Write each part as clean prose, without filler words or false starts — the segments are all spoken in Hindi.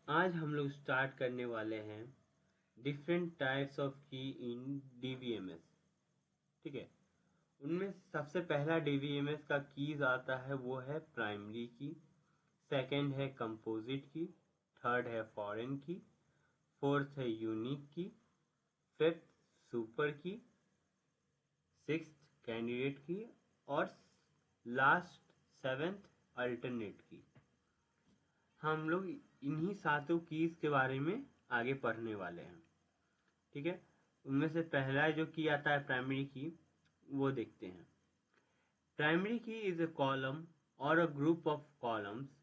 आज हम लोग स्टार्ट करने वाले हैं डिफरेंट टाइप्स ऑफ की इन डीवीएमएस। ठीक है, उनमें सबसे पहला डीवीएमएस का कीज आता है वो है प्राइमरी की, सेकंड है कंपोजिट की, थर्ड है फॉरेन की, फोर्थ है यूनिक की, फिफ्थ सुपर की, सिक्स्थ कैंडिडेट की और लास्ट सेवेंथ अल्टरनेट की। हम लोग इन्हीं सातों कीज के बारे में आगे पढ़ने वाले हैं। ठीक है, उनमें से पहला जो की आता है प्राइमरी की, वो देखते हैं। प्राइमरी की इज अ कॉलम और अ group of columns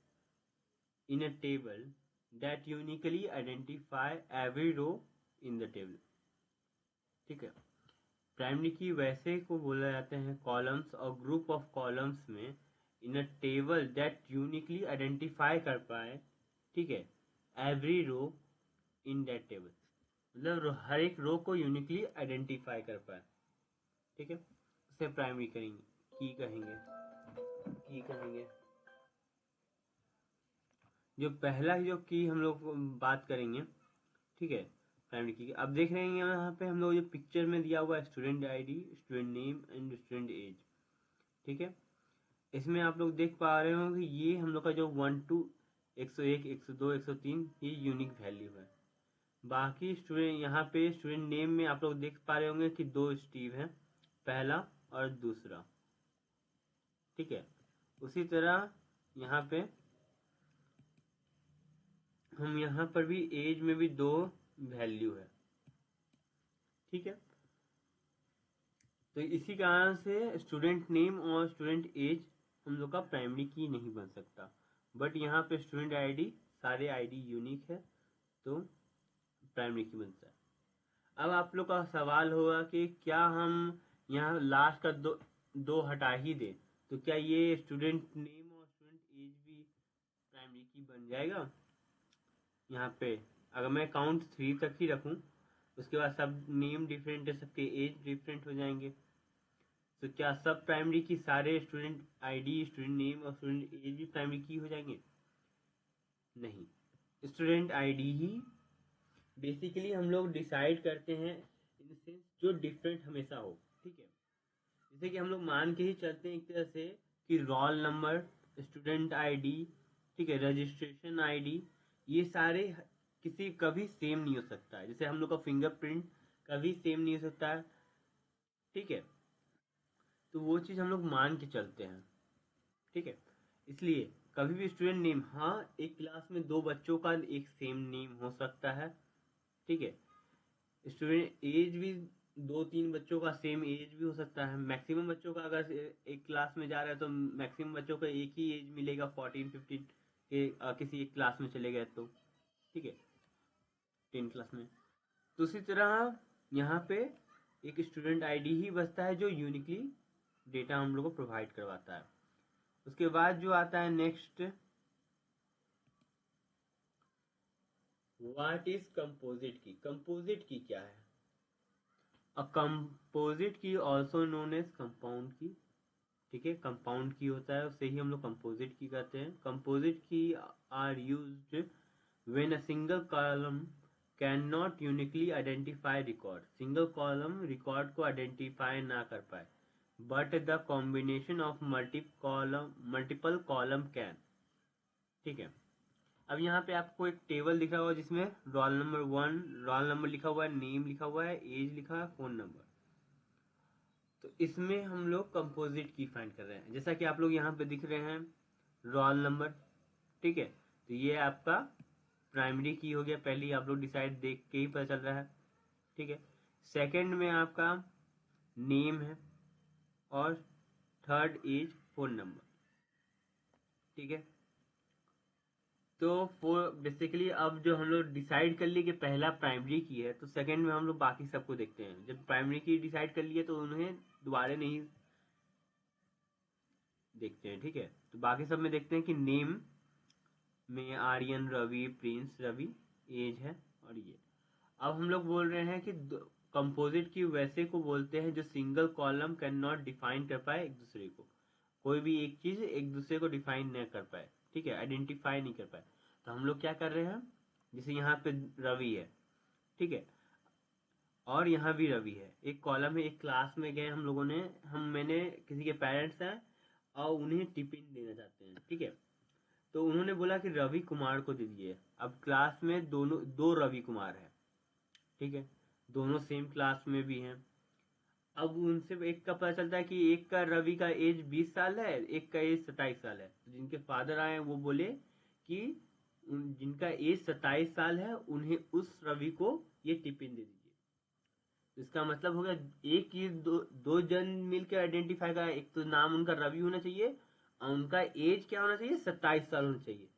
in a table that uniquely identify every row in the table। ठीक है, प्राइमरी की वैसे को बोला जाते हैं कॉलम्स और ग्रुप ऑफ कॉलम्स में in a table that uniquely identify कर पाए। ठीक है, every row in that table, मतलब हर एक रो को यूनिकली आइडेंटिफाई कर पाए। ठीक है, उसे प्राइमरी करेंगे, की कहेंगे। जो पहला ही जो की हम लोग बात करेंगे, ठीक है, प्राइमरी की। अब देख रहे हैं यहाँ पे हम लोग जो पिक्चर में दिया हुआ है student ID, student name and student age. ठीक है, इसमें आप लोग देख पा रहे हो कि ये हम लोग का जो 1 to 101, 102, 103 ये यूनिक वैल्यू है। बाकी स्टूडेंट यहाँ पे स्टूडेंट नेम में आप लोग देख पा रहे होंगे कि 2 स्टीव है, पहला और दूसरा। ठीक है, उसी तरह यहाँ पे हम यहाँ पर भी एज में भी 2 वैल्यू है। ठीक है, तो इसी कारण से स्टूडेंट नेम और स्टूडेंट एज हम लोग का प्राइमरी की नहीं बन सकता, बट यहाँ पे स्टूडेंट आईडी, सारे आईडी यूनिक है तो प्राइमरी की बनता है। अब आप लोग का सवाल होगा कि क्या हम यहाँ लास्ट का दो हटा ही दे तो क्या ये स्टूडेंट नेम और स्टूडेंट एज भी प्राइमरी की बन जाएगा। यहाँ पे अगर मैं काउंट 3 तक ही रखूं, उसके बाद सब नेम डिफरेंट है, सबके एज डिफरेंट हो जाएंगे, तो क्या सब प्राइमरी की सारे स्टूडेंट आईडी, स्टूडेंट नेम और स्टूडेंट एज भी प्राइमरी की हो जाएंगे? नहीं, स्टूडेंट आईडी ही बेसिकली हम लोग डिसाइड करते हैं इन सेंस जो डिफरेंट हमेशा हो। ठीक है, जैसे कि हम लोग मान के ही चलते हैं एक तरह से कि रोल नंबर, स्टूडेंट आईडी, ठीक है, रजिस्ट्रेशन आईडी, ये सारे किसी कभी सेम नहीं हो सकता है। जैसे हम लोग का फिंगरप्रिंट कभी सेम नहीं हो सकता है। ठीक है, तो वो चीज़ हम लोग मान के चलते हैं। ठीक है, इसलिए कभी भी स्टूडेंट नेम, हाँ एक क्लास में 2 बच्चों का एक सेम नेम हो सकता है। ठीक है, स्टूडेंट एज भी 2-3 बच्चों का सेम एज भी हो सकता है। मैक्सिमम बच्चों का अगर एक क्लास में जा रहा है तो मैक्सिमम बच्चों का एक ही एज मिलेगा, 14-15 के किसी एक क्लास में चले गए तो। ठीक है, 10 क्लास में। तो उसी तरह यहाँ पे एक स्टूडेंट आईडी ही बचता है जो यूनिकली डेटा हम लोग को प्रोवाइड करवाता है। उसके बाद जो आता है next, what is composite key. Composite key क्या है? A composite key also known as compound की। ठीक है, कंपाउंड की होता है, उससे ही हम लोग कंपोजिट की कहते हैं। Composite key are used when a single column can not uniquely identify record. Single column record को आइडेंटिफाई ना कर पाए, but the combination of multiple column can. ठीक है, अब यहाँ पे आपको एक टेबल दिखा हुआ है जिसमें रोल नंबर 1, रोल नंबर लिखा हुआ है, नेम लिखा हुआ है, एज लिखा है, फोन नंबर। तो इसमें हम लोग कंपोजिट की फाइंड कर रहे हैं। जैसा कि आप लोग यहाँ पे दिख रहे हैं रोल नंबर। ठीक है, तो ये आपका प्राइमरी की हो गया, पहली आप लोग डिसाइड देख के ही पता चल रहा है। ठीक है, सेकंड में आपका नेम है और थर्ड एज, फोन नंबर। ठीक है, तो फोर बेसिकली अब जो हम लोग डिसाइड कर लिए कि पहला प्राइमरी की है, तो सेकंड में हम लोग बाकी सबको देखते हैं। जब प्राइमरी की डिसाइड कर लिए तो उन्हें दोबारा नहीं देखते हैं। ठीक है, तो बाकी सब में देखते हैं कि नेम में आर्यन, रवि, प्रिंस रवि, एज है और ये। अब हम लोग बोल रहे हैं कि कंपोजिट की वैसे को बोलते हैं जो single column can not define कर पाए एक दूसरे को। कोई भी एक चीज एक दूसरे को डिफाइन न कर पाए, ठीक है, आइडेंटिफाई नहीं कर पाए। तो हम लोग क्या कर रहे हैं, जैसे यहाँ पे रवि है, ठीक है, और यहाँ भी रवि है, एक कॉलम है, एक क्लास में गए हम लोगों ने, मैंने किसी के पेरेंट्स हैं और उन्हें टिफिन देना चाहते हैं, ठीक है, तो उन्होंने बोला कि रवि कुमार को दे दीजिए। अब क्लास में दोनों दो रवि कुमार है, ठीक है, दोनों सेम क्लास में भी हैं। अब उनसे एक का पता चलता है कि एक का रवि का एज 20 साल है, एक का एज 27 साल है। तो जिनके फादर आए वो बोले कि जिनका एज 27 साल है उन्हें उस रवि को ये टिफिन दे दीजिए। तो इसका मतलब हो गया एक ही दो जन मिलकर आइडेंटिफाई करा, एक तो नाम उनका रवि होना चाहिए और उनका एज क्या होना चाहिए, 27 साल होना चाहिए।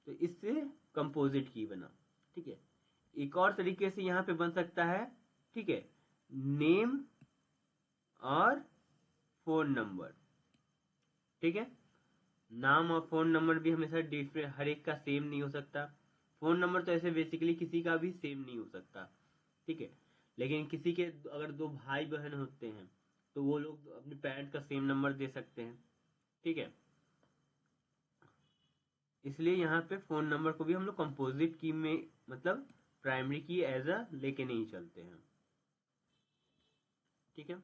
तो इससे कंपोजिट की बना, ठीक है। एक और तरीके से यहाँ पे बन सकता है, ठीक है, नेम और फोन नंबर, ठीक है। नाम और फोन नंबर भी हमेशा डिफरेंट, हर एक का सेम नहीं हो सकता। फोन नंबर तो ऐसे बेसिकली किसी का भी सेम नहीं हो सकता, ठीक है, लेकिन किसी के अगर दो भाई बहन होते हैं तो वो लोग अपने पेरेंट का सेम नंबर दे सकते हैं, ठीक है। इसलिए यहाँ पे फोन नंबर को भी हम लोग कंपोजिट की में, मतलब प्राइमरी की एज अ लेके नहीं चलते हैं, ठीक है।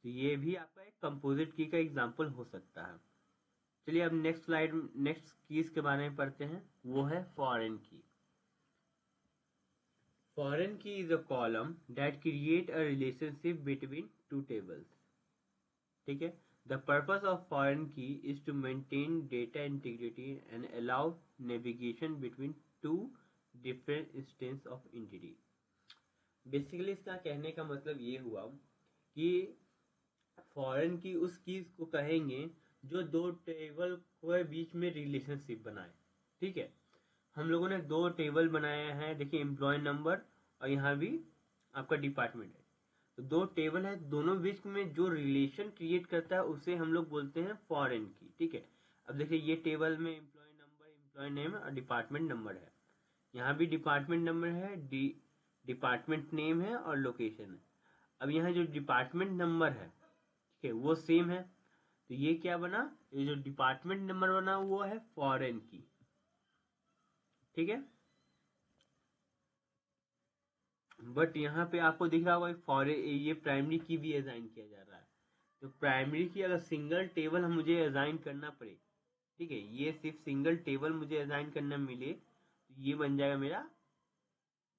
तो ये भी आपका एक कंपोजिट की का एग्जांपल हो सकता है। चलिए अब नेक्स्ट स्लाइड, नेक्स्ट कीज के बारे में पढ़ते हैं, वो है foreign key. Foreign key is a column that create a relationship between two tables, ठीक है। The purpose of foreign key is to maintain data integrity and allow navigation between two different instance of entity. Basically इसका कहने का मतलब ये हुआ कि फॉरेन की उस कीज को कहेंगे जो दो टेबल के बीच में रिलेशनशिप बनाए, ठीक है। हम लोगों ने दो टेबल बनाए हैं, देखिए एम्प्लॉय नंबर और यहाँ भी आपका डिपार्टमेंट है। तो दो टेबल है, दोनों बीच में जो रिलेशन क्रिएट करता है उसे हम लोग बोलते हैं फॉरेन की, ठीक है। अब देखिए ये टेबल में एम्प्लॉय नंबर, एम्प्लॉय नेम और डिपार्टमेंट नंबर है, यहाँ भी डिपार्टमेंट नंबर है, डिपार्टमेंट नेम है और लोकेशन है। अब यहाँ जो डिपार्टमेंट नंबर है, ठीक है, वो सेम है, तो ये क्या बना, ये जो डिपार्टमेंट नंबर बना वो है फॉरेन की, ठीक है। बट यहाँ पे आपको दिख रहा होगा फॉरेन, ये प्राइमरी की भी असाइन किया जा रहा है। तो प्राइमरी की अगर सिंगल टेबल हम मुझे असाइन करना पड़े, ठीक है, ये सिर्फ सिंगल टेबल मुझे असाइन करना मिले, तो ये बन जाएगा मेरा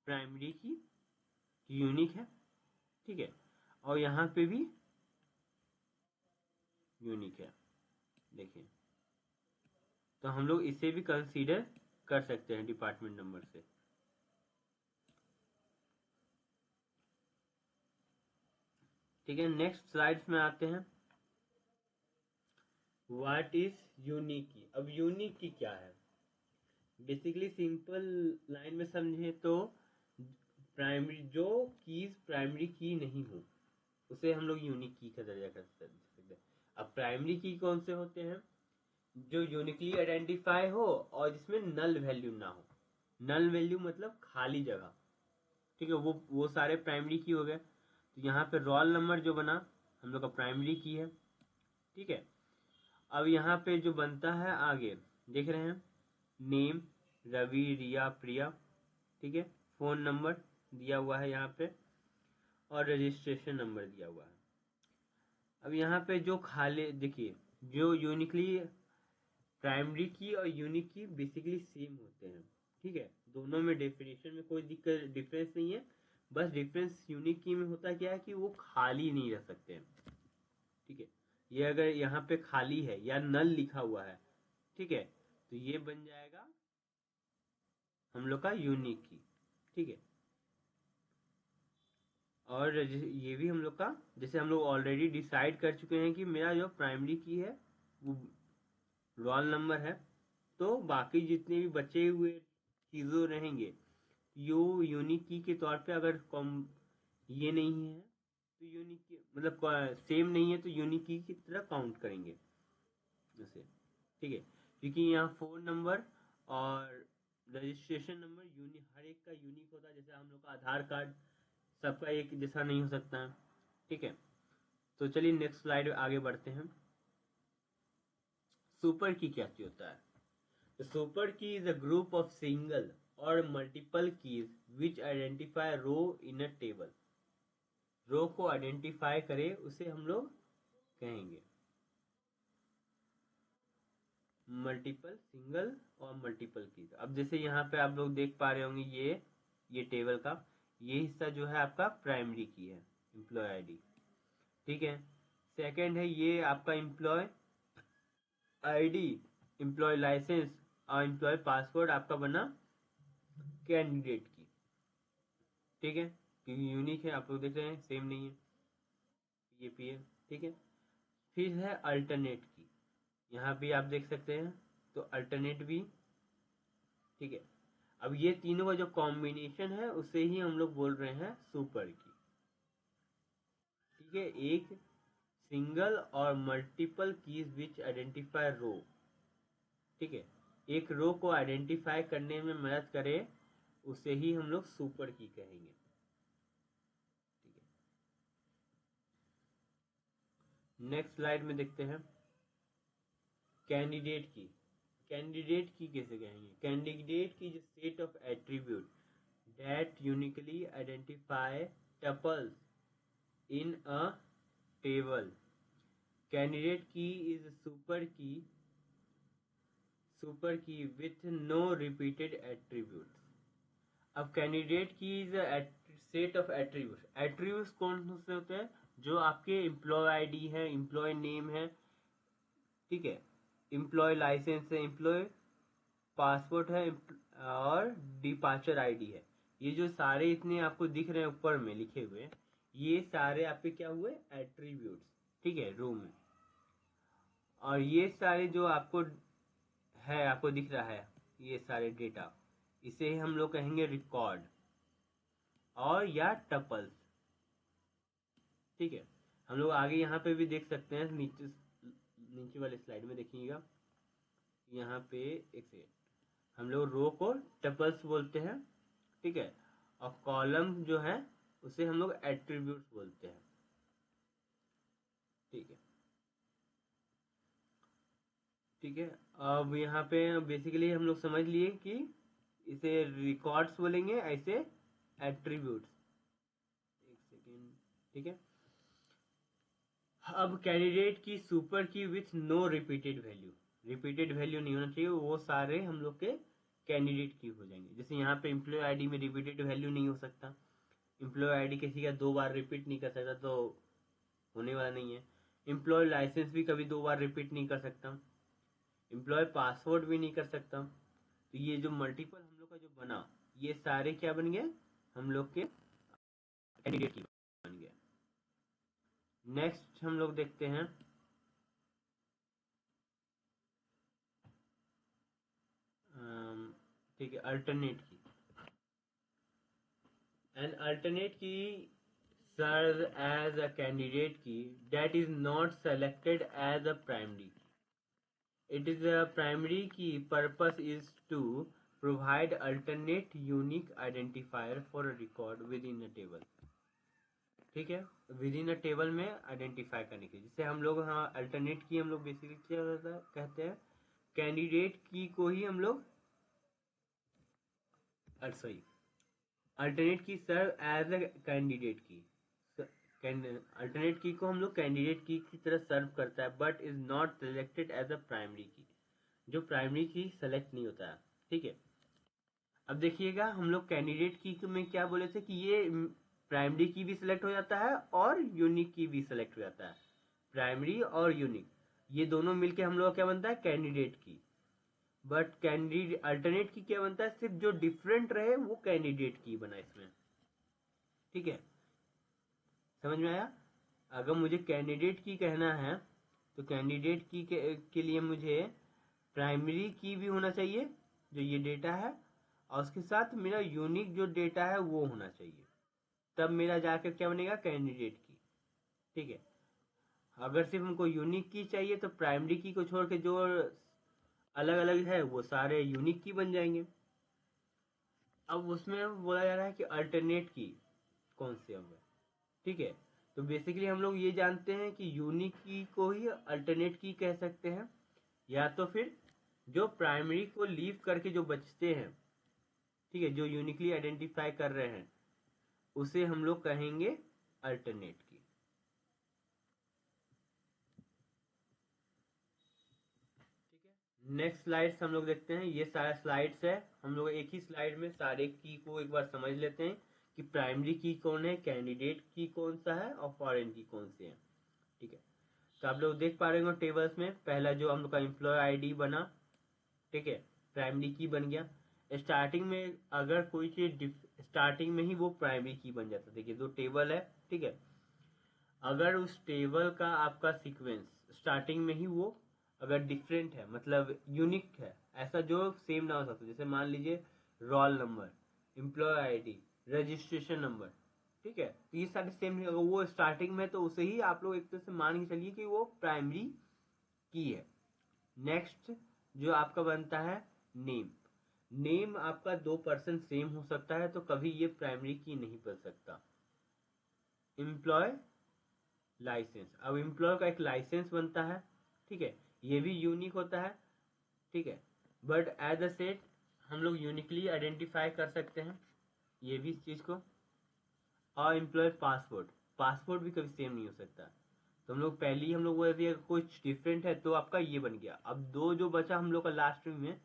प्राइमरी की, यूनिक है, ठीक है, और यहाँ पे भी यूनिक है, देखिए। तो हम लोग इसे भी कंसीडर कर सकते हैं डिपार्टमेंट नंबर से। ठीक है, नेक्स्ट स्लाइड्स में आते हैं। व्हाट इज यूनिक की। अब यूनिक की क्या है, बेसिकली सिंपल लाइन में समझे तो प्राइमरी जो कीज प्राइमरी की नहीं हो उसे हम लोग यूनिक की का दर्जा कर सकते हैं। अब प्राइमरी की कौन से होते हैं, जो यूनिकली आइडेंटिफाई हो और जिसमें नल वैल्यू ना हो। नल वैल्यू मतलब खाली जगह, ठीक है, वो सारे प्राइमरी की हो गए। तो यहाँ पे रोल नंबर जो बना हम लोग का प्राइमरी की है, ठीक है। अब यहाँ पे जो बनता है आगे देख रहे हैं, नेम रवि रिया प्रिया, ठीक है, फोन नंबर दिया हुआ है यहाँ पे और रजिस्ट्रेशन नंबर दिया हुआ है। अब यहाँ पे जो खाली देखिए, जो यूनिकली प्राइमरी की और यूनिक की बेसिकली सेम होते हैं, ठीक है, दोनों में डेफिनेशन में कोई दिक्कत डिफरेंस नहीं है। बस डिफरेंस यूनिक की में होता क्या है कि वो खाली नहीं रह सकते हैं, ठीक है। ये अगर यहाँ पे खाली है या नल लिखा हुआ है, ठीक है, तो ये बन जाएगा हम लोग का यूनिक की, ठीक है। और ये भी हम लोग का, जैसे हम लोग ऑलरेडी डिसाइड कर चुके हैं कि मेरा जो प्राइमरी की है वो रोल नंबर है, तो बाकी जितने भी बचे हुए चीज़ों रहेंगे यो यूनिक की के तौर पे अगर कॉम ये नहीं है तो यूनिक की मतलब सेम नहीं है तो यूनिक की तरह काउंट करेंगे जैसे, ठीक है। क्योंकि यहाँ फोन नंबर और रजिस्ट्रेशन नंबर यूनिक, हर एक का यूनिक होता है, जैसे हम लोग का आधार कार्ड सबका एक जैसा नहीं हो सकता है, ठीक है। तो चलिए नेक्स्ट स्लाइड आगे बढ़ते हैं। सुपर की क्या चीज होता है। Super key is a group of single और multiple keys which identify row in a table. Row को आइडेंटिफाई करे उसे हम लोग कहेंगे मल्टीपल सिंगल और मल्टीपल कीज। अब जैसे यहाँ पे आप लोग देख पा रहे होंगे ये टेबल का ये हिस्सा जो है आपका प्राइमरी की है, एम्प्लॉय आईडी। ठीक है, सेकंड है ये आपका एम्प्लॉय आईडी, एम्प्लॉय लाइसेंस और एम्प्लॉय पासवर्ड आपका बना कैंडिडेट की। ठीक है, क्योंकि यूनिक है, आप लोग देख रहे हैं सेम नहीं है, ये पी है। ठीक है, फिर है अल्टरनेट की, यहाँ भी आप देख सकते हैं तो अल्टरनेट भी। ठीक है, अब ये तीनों का जो कॉम्बिनेशन है उसे ही हम लोग बोल रहे हैं सुपर की। ठीक है, एक सिंगल और मल्टीपल कीज विच आइडेंटिफाई रो। ठीक है, एक रो को आइडेंटिफाई करने में मदद करे उसे ही हम लोग सुपर की कहेंगे। ठीक है, नेक्स्ट स्लाइड में देखते हैं कैंडिडेट की। कैंडिडेट की कैसे कहेंगे? कैंडिडेट की is set of attribute that uniquely identify tuples in a table. Candidate की is super key with no repeated attribute. अब कैंडिडेट की is set of attribute. Attribute कौन से होते हैं? जो आपके एम्प्लॉय आईडी है, एम्प्लॉय नेम है, ठीक है, एम्प्लॉय लाइसेंस है, एम्प्लॉय पासपोर्ट है और डिपार्चर आईडी है। ये जो सारे इतने आपको दिख रहे हैं ऊपर में लिखे हुए, ये सारे आपके क्या हुए? एट्रीब्यूट्स। ठीक है, रो में। और ये सारे जो आपको है, आपको दिख रहा है ये सारे डेटा, इसे हम लोग कहेंगे रिकॉर्ड और या टपल्स। ठीक है, हम लोग आगे यहाँ पे भी देख सकते हैं, नीचे वाले स्लाइड में देखिएगा, यहाँ पे एक सेकेंड, हम लोग रो को टपल्स बोलते हैं। ठीक है, और कॉलम जो है उसे हम लोग एट्रीब्यूट्स बोलते हैं। ठीक है, ठीक है, अब यहाँ पे बेसिकली हम लोग समझ लिए कि इसे रिकॉर्ड्स बोलेंगे, ऐसे एट्रीब्यूट्स। एक सेकेंड, ठीक है। अब candidate key super key with no repeated value, repeated value नहीं होना चाहिए, वो सारे हम लोग के कैंडिडेट की हो जाएंगे। जैसे यहाँ पे एम्प्लॉय आईडी में रिपीटेड वैल्यू नहीं हो सकता, एम्प्लॉय आईडी किसी का 2 बार रिपीट नहीं कर सकता, तो होने वाला नहीं है। एम्प्लॉय लाइसेंस भी कभी 2 बार रिपीट नहीं कर सकता, एम्प्लॉय पासवर्ड भी नहीं कर सकता। तो ये जो मल्टीपल हम लोग का जो बना, ये सारे क्या बन गए? हम लोग के कैंडिडेट की बन गए। नेक्स्ट हम लोग देखते हैं ठीक है, अल्टरनेट की। एन अल्टरनेट की serves as a candidate key that is not selected as a primary key. It is a primary key purpose is to provide alternate unique identifier for a record within a table. ठीक है, विद इन अ टेबल में आइडेंटिफाई करने के लिए, जिससे हम लोग, हाँ, अल्टरनेट की हम लोग बेसिकली क्या कहते हैं? कैंडिडेट की को ही हम लोग, सॉरी, अल्टरनेट की सर्व एज अ कैंडिडेट की। अल्टरनेट की को हम लोग कैंडिडेट की तरह सर्व करता है, but is not selected as a primary key, जो प्राइमरी की सेलेक्ट नहीं होता है। ठीक है, अब देखिएगा हम लोग कैंडिडेट की में क्या बोले थे कि ये प्राइमरी की भी सिलेक्ट हो जाता है और यूनिक की भी सिलेक्ट हो जाता है। प्राइमरी और यूनिक ये दोनों मिलके हम लोग क्या बनता है? कैंडिडेट की। बट कैंडिडेट अल्टरनेट की क्या बनता है? सिर्फ जो डिफरेंट रहे वो कैंडिडेट की बना इसमें। ठीक है, समझ में आया? अगर मुझे कैंडिडेट की कहना है तो कैंडिडेट की के लिए मुझे प्राइमरी की भी होना चाहिए जो ये डेटा है, और उसके साथ मेरा यूनिक जो डेटा है वो होना चाहिए, तब मेरा जाकर क्या बनेगा? कैंडिडेट की। ठीक है, अगर सिर्फ हमको यूनिक की चाहिए तो प्राइमरी की को छोड़ के जो अलग अलग है वो सारे यूनिक की बन जाएंगे। अब उसमें बोला जा रहा है कि अल्टरनेट की कौन सी अब है। ठीक है, तो बेसिकली हम लोग ये जानते हैं कि यूनिक की को ही अल्टरनेट की कह सकते हैं, या तो फिर जो प्राइमरी को लीव करके जो बचते हैं, ठीक है, जो यूनिकली आइडेंटिफाई कर रहे हैं, उसे हम लोग कहेंगे अल्टरनेट की। ठीक है, नेक्स्ट स्लाइड्स हम लोग देखते हैं। ये सारा स्लाइड्स है, हम लोग एक ही स्लाइड में सारे की को एक बार समझ लेते हैं कि प्राइमरी की कौन है, कैंडिडेट की कौन सा है और फॉरेन की कौन सी है। ठीक है, तो आप लोग देख पा रहे हो टेबल्स में, पहला जो हम लोग का एम्प्लॉय आईडी बना, ठीक है, प्राइमरी की बन गया। स्टार्टिंग में अगर कोई चीज स्टार्टिंग में ही वो प्राइमरी की बन जाता है। देखिए दो टेबल है, ठीक है, अगर उस टेबल का आपका सीक्वेंस स्टार्टिंग में ही वो अगर डिफरेंट है, मतलब यूनिक है, ऐसा जो सेम ना हो सकता, जैसे मान लीजिए roll number, employee ID, registration number, ठीक है, तो ये सारे सेम है, वो स्टार्टिंग में, तो उसे ही आप लोग एक तरह से मान के चलिए कि वो प्राइमरी की है। नेक्स्ट जो आपका बनता है नेम, नेम आपका 2% सेम हो सकता है, तो कभी ये प्राइमरी की नहीं बन सकता। एम्प्लॉय लाइसेंस, अब एम्प्लॉय का एक लाइसेंस बनता है, ठीक है, ये भी यूनिक होता है, ठीक है, बट एज अ सेट हम लोग यूनिकली आइडेंटिफाई कर सकते हैं ये भी इस चीज को। और एम्प्लॉय पासपोर्ट, पासपोर्ट भी कभी सेम नहीं हो सकता, तो हम लोग पहले ही हम लोग बोल दिया कुछ डिफरेंट है, तो आपका ये बन गया। अब दो जो बचा हम लोग का लास्ट में,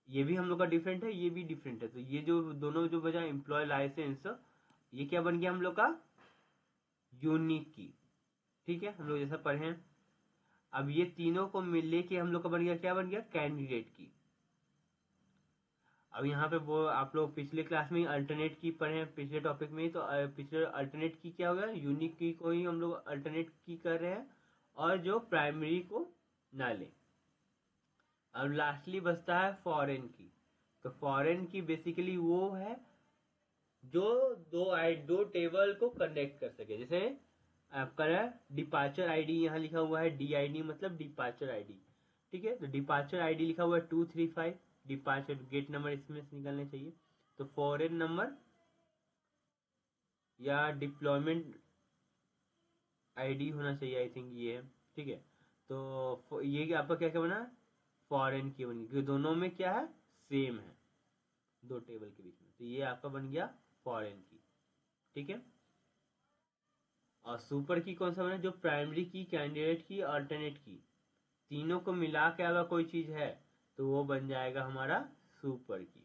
ये भी हम लोग का डिफरेंट है, ये भी डिफरेंट है, तो ये जो दोनों जो बचा एम्प्लॉय लाइसेंस, ये क्या बन गया हम लोग का यूनिक की। ठीक है, हम लोग जैसा पढ़े हैं। अब ये तीनों को मिल के हम लोग का बन गया, क्या बन गया, कैंडिडेट की। अब यहाँ पे वो आप लोग पिछले क्लास में अल्टरनेट की पढ़े हैं, पिछले टॉपिक में, तो पिछले अल्टरनेट की क्या होगा, यूनिक की को ही हम लोग अल्टरनेट की कर रहे हैं, और जो प्राइमरी को ना ले। अब लास्टली बचता है फॉरेन की। तो फॉरेन की बेसिकली वो है जो दो टेबल को कनेक्ट कर सके। जैसे आपका डिपार्चर आईडी यहाँ लिखा हुआ है, DID मतलब डिपार्चर आईडी, ठीक है, तो डिपार्चर आईडी लिखा हुआ है 235, डिपार्चर गेट नंबर इसमें से निकलने चाहिए, तो फॉरेन नंबर या डिप्लॉयमेंट आईडी होना चाहिए, आई थिंक ये है, ठीक है। तो ये आपका क्या क्या बना, फॉरेन की बनी, क्योंकि दोनों में क्या है, सेम है दो टेबल के बीच में, तो ये आपका बन गया फॉरेन की। ठीक है, और सुपर की कौन सा बना, जो प्राइमरी की, कैंडिडेट की, अल्टरनेट की, तीनों को मिला के अगर कोई चीज है तो वो बन जाएगा हमारा सुपर की।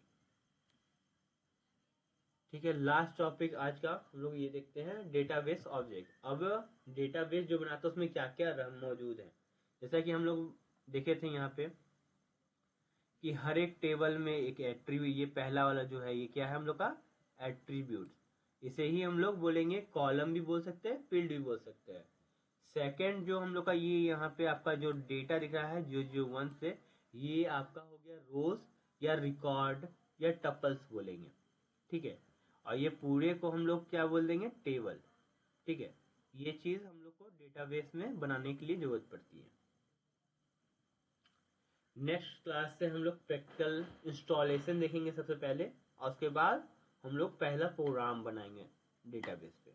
ठीक है, लास्ट टॉपिक आज का हम लोग ये देखते हैं, डेटाबेस ऑब्जेक्ट। अब डेटाबेस जो बनाता है उसमें क्या क्या मौजूद है, जैसा कि हम लोग देखे थे यहाँ पे कि हर एक टेबल में एक एट्रीब्यूट, ये पहला वाला जो है ये क्या है हम लोग का एट्रीब्यूट, इसे ही हम लोग बोलेंगे कॉलम भी बोल सकते हैं, फील्ड भी बोल सकते हैं। सेकंड जो हम लोग का ये यहाँ पे आपका जो डेटा दिख रहा है जो 1 से, ये आपका हो गया रोज या रिकॉर्ड या टपल्स बोलेंगे। ठीक है, और ये पूरे को हम लोग क्या बोल देंगे, टेबल। ठीक है, ये चीज हम लोग को डेटाबेस में बनाने के लिए जरूरत पड़ती है। नेक्स्ट क्लास से हम लोग प्रैक्टिकल इंस्टॉलेशन देखेंगे सबसे पहले, और उसके बाद हम लोग पहला प्रोग्राम बनाएंगे डेटाबेस पे।